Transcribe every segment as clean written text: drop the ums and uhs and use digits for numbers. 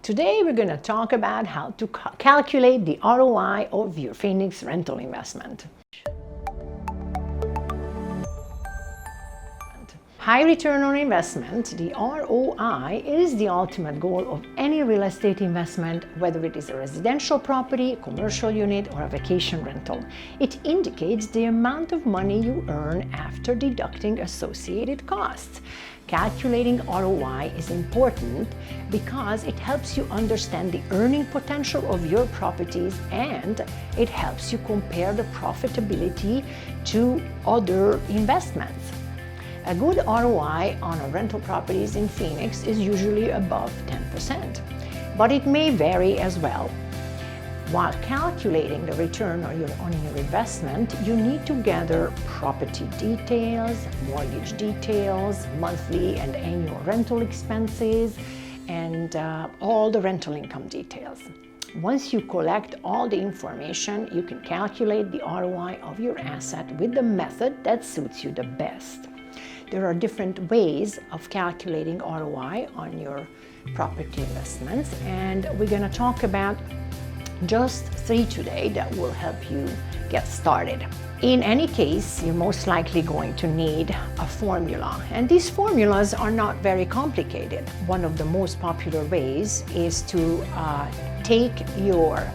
Today we're going to talk about how to calculate the ROI of your Phoenix rental investment. High return on investment, the ROI, is the ultimate goal of any real estate investment, whether it is a residential property, a commercial unit, or a vacation rental. It indicates the amount of money you earn after deducting associated costs. Calculating ROI is important because it helps you understand the earning potential of your properties, and it helps you compare the profitability to other investments. A good ROI on a rental properties in Phoenix is usually above 10%, but it may vary as well. While calculating the return on your investment, you need to gather property details, mortgage details, monthly and annual rental expenses, and all the rental income details. Once you collect all the information, you can calculate the ROI of your asset with the method that suits you the best. There are different ways of calculating ROI on your property investments, and we're going to talk about just 3 today that will help you get started. In any case, you're most likely going to need a formula, and these formulas are not very complicated. One of the most popular ways is to take your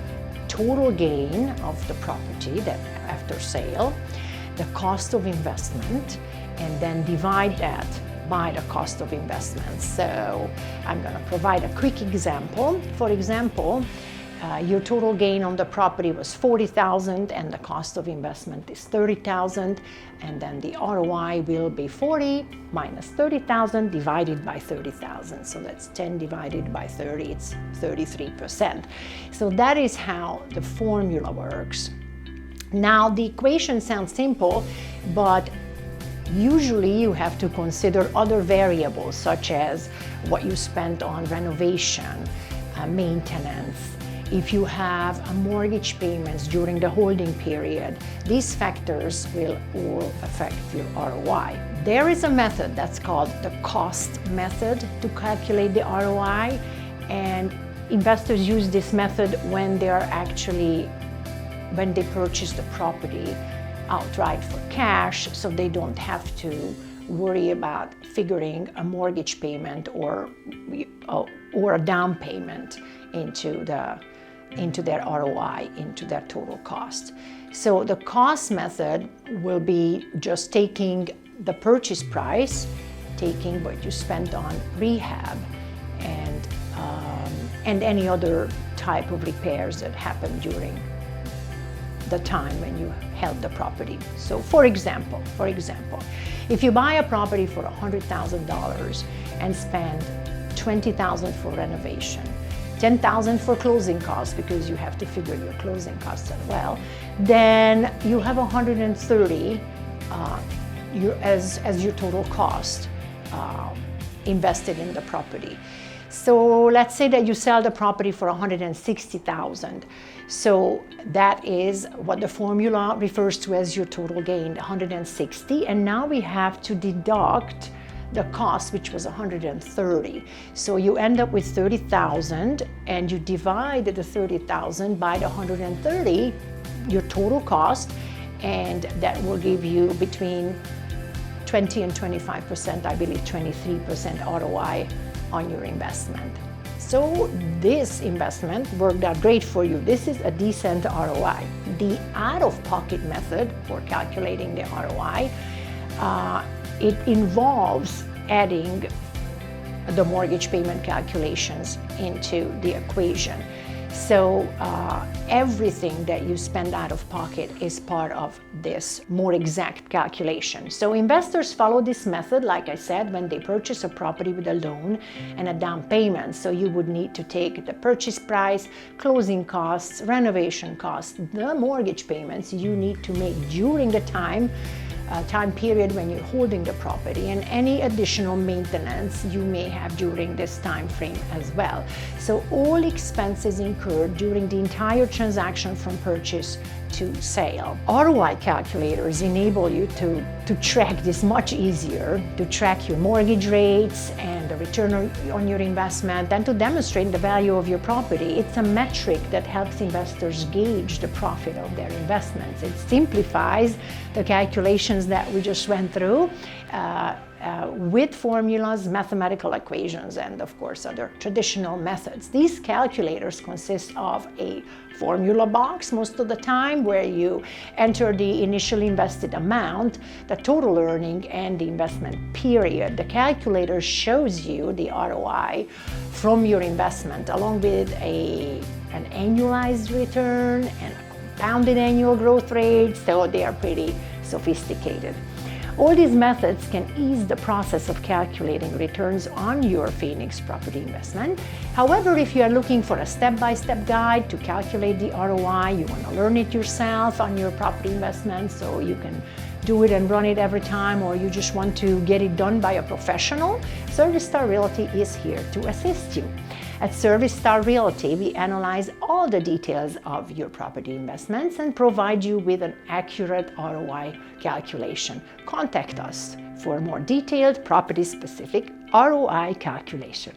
total gain of the property that after sale, the cost of investment, and then divide that by the cost of investment. So I'm going to provide a quick example. For example, your total gain on the property was $40,000 and the cost of investment is $30,000, and then the ROI will be 40 minus $30,000 divided by $30,000. So that's 10 divided by 30, it's 33%. So that is how the formula works. Now, the equation sounds simple, but usually you have to consider other variables such as what you spent on renovation, maintenance, if you have a mortgage payments during the holding period. These factors will all affect your ROI. There is a method that's called the cost method to calculate the ROI, and investors use this method when they purchase the property outright for cash, so they don't have to worry about figuring a mortgage payment or a down payment into their ROI, into their total cost. So the cost method will be just taking the purchase price, taking what you spent on rehab and any other type of repairs that happened during the time when you held the property. So for example, if you buy a property for $100,000 and spend $20,000 for renovation, $10,000 for closing costs, because you have to figure your closing costs as well, then you have $130 as your total cost invested in the property. So let's say that you sell the property for $160,000. So that is what the formula refers to as your total gain, $160. And now we have to deduct the cost, which was $130. So you end up with $30,000, and you divide the $30,000 by the $130, your total cost, and that will give you between 20 and 25%, I believe 23% ROI on your investment. So this investment worked out great for you. This is a decent ROI. The out-of-pocket method for calculating the ROI, it involves adding the mortgage payment calculations into the equation. So everything that you spend out of pocket is part of this more exact calculation. So investors follow this method, like I said, when they purchase a property with a loan and a down payment. So you would need to take the purchase price, closing costs, renovation costs, the mortgage payments you need to make during the time period when you're holding the property, and any additional maintenance you may have during this time frame as well. So all expenses incurred during the entire transaction from purchase to sale. ROI calculators enable you to track this much easier, to track your mortgage rates and the return on your investment, and to demonstrate the value of your property. It's a metric that helps investors gauge the profit of their investments. It simplifies the calculations that we just went through with formulas, mathematical equations, and of course other traditional methods. These calculators consist of a formula box most of the time, where you enter the initially invested amount, the total earning, and the investment period. The calculator shows you the ROI from your investment, along with an annualized return and a compounded annual growth rate, so they are pretty sophisticated. All these methods can ease the process of calculating returns on your Phoenix property investment. However, if you are looking for a step-by-step guide to calculate the ROI, you want to learn it yourself on your property investment so you can do it and run it every time, or you just want to get it done by a professional, Service Star Realty is here to assist you. At Service Star Realty, we analyze all the details of your property investments and provide you with an accurate ROI calculation. Contact us for more detailed property-specific ROI calculation.